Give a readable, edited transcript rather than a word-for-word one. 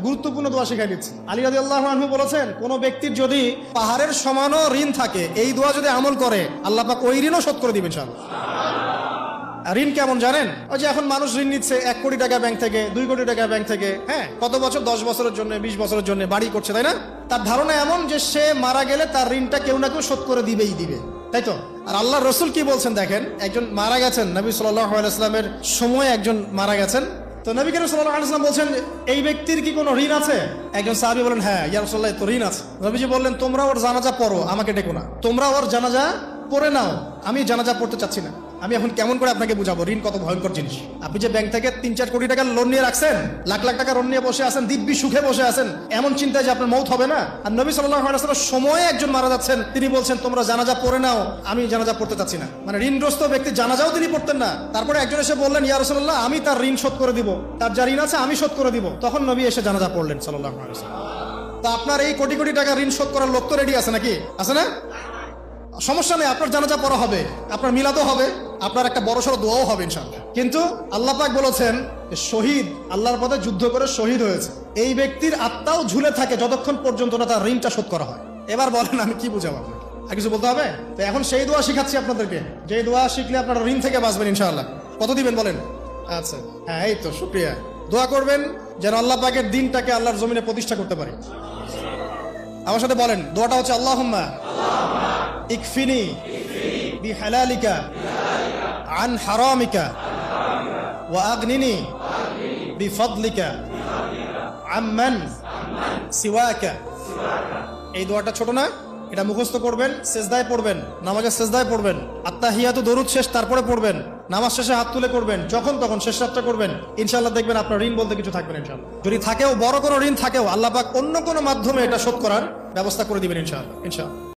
গুরুত্বপূর্ণ দোয়া শিখাই দিচ্ছি। আলী রাদিয়াল্লাহু আনহু বলেছেন, কোন ব্যক্তির যদি পাহাড়ের সমানও ঋণ থাকে, এই দোয়া যদি আমল করে আল্লাহ পাক ওই ঋণও শোধ করে দিবেন ইনশাআল্লাহ। ঋণ কেমন জানেন? ওই যে এখন মানুষ ঋণ নিচ্ছে 1 কোটি টাকা ব্যাংক থেকে, 2 কোটি টাকা ব্যাংক থেকে, হ্যাঁ, কত বছর, 10 বছরের জন্য, 20 বছরের জন্য বাড়ি করছে, তাই না? তার ধারণা এমন যে সে মারা গেলে তার ঋণটা কেউ না কেউ শোধ করে দিবেই দিবে, তাই তো? আর আল্লাহ রসুল কি বলছেন দেখেন, একজন মারা গেছেন, নবী সাল্লাল্লাহু আলাইহি ওয়াসাল্লামের সময় একজন মারা গেছেন। তো নবী করিম সাল্লাল্লাহু আলাইহি ওয়াসাল্লাম বলছেন, এই ব্যক্তির কি কোনো ঋণ আছে? একজন সাহাবী বলেন, হ্যাঁ ইয়া রাসূলুল্লাহ, তো ঋণ আছে। নবীজি বললেন, তোমরা ওর জানাজা পড়ো, আমাকে ডেকো না, তোমরা ওর জানাজা পড়ে নাও, আমি জানাজা পড়তে চাচ্ছি না। আমি এখন কেমন করে আপনাকে বুঝাবো ঋণ কত ভয়ঙ্কর জিনিস? আপনি যে ব্যাংক থেকে 3-4 কোটি টাকার লোন নিয়ে রাখছেন, লাখ লাখ টাকা লোন নিয়ে বসে আছেন, দিব্যি সুখে বসে আছেন, এমন চিন্তায় যে আপনার মৌত হবে না। আর নবী সাল্লাল্লাহু আলাইহি ওয়াসাল্লাম সময়ে একজন মারা যাচ্ছেন, তিনি বলছেন তোমরা জানাজা পড়ে নাও, আমি জানাজা পড়তে চাচ্ছি না। মানে ঋণগ্রস্ত ব্যক্তি জানাজাও তিনি পড়তেন না। তারপরে একজন এসে বললেন, ইয়া রাসূলুল্লাহ, আমি তার ঋণ শোধ করে দিব, তার যা ঋণ আছে আমি শোধ করে দিব। তখন নবী এসে জানাজা পড়লেন সাল্লাল্লাহু আলাইহি ওয়াসাল্লাম। তা আপনার এই কোটি কোটি টাকা ঋণ শোধ করার লোক তো রেডি আছে নাকি? আছে না? সমস্যা নেই, আপনার জানাজা পড়া হবে, আপনার মিলাদও হবে, আপনার একটা বড়সড় দোয়াও হবে ইনশাআল্লাহ। কিন্তু আল্লাহ পাক বলেছেন, শহীদ, আল্লাহর পথে যুদ্ধ করে শহীদ হয়েছে, এই ব্যক্তির আত্মাও ঝুলে থাকে যতক্ষণ পর্যন্ত না তার ঋণটা শোধ করা হয়। এবার বলেন আমি কি বুঝাবো আপনাকে? আর কিছু বলতে হবে? তো এখন সেই দোয়া শিখাচ্ছি আপনাদেরকে, যে দোয়া শিখলে আপনারা ঋণ থেকে বাঁচবেন ইনশাআল্লাহ। কত দিবেন বলেন? আচ্ছা, হ্যাঁ, এই তো, শুকরিয়া। দোয়া করবেন যেন আল্লাহ পাকের দিনটাকে আল্লাহর জমিনে প্রতিষ্ঠা করতে পারি। আমার সাথে বলেন, দোয়াটা হচ্ছে, আল্লাহুম্মা ইকফিনি বিহালালিকা আন হারামিকা ওয়া আগনিনি বিফদলিকা আম্মান সিওয়াকা। এই দোয়াটা ছোট না? এটা মুখস্থ করবেন, সেজদায় পড়বেন, নামাজের সেজদায় পড়বেন, আত্তাহিয়াতু দরুদ শেষ তারপরে পড়বেন, নামাজ শেষে হাত তুলে করবেন, যখন তখন শেষ রাতটা করবেন, ইনশাআল্লাহ দেখবেন আপনার ঋণ বলতে কিছু থাকবে না ইনশাআল্লাহ। যদি থাকেও, বড় কোনো ঋণ থাকেও, আল্লাহ পাক অন্য কোনো মাধ্যমে এটা শোধ করার ব্যবস্থা করে দিবেন ইনশাআল্লাহ।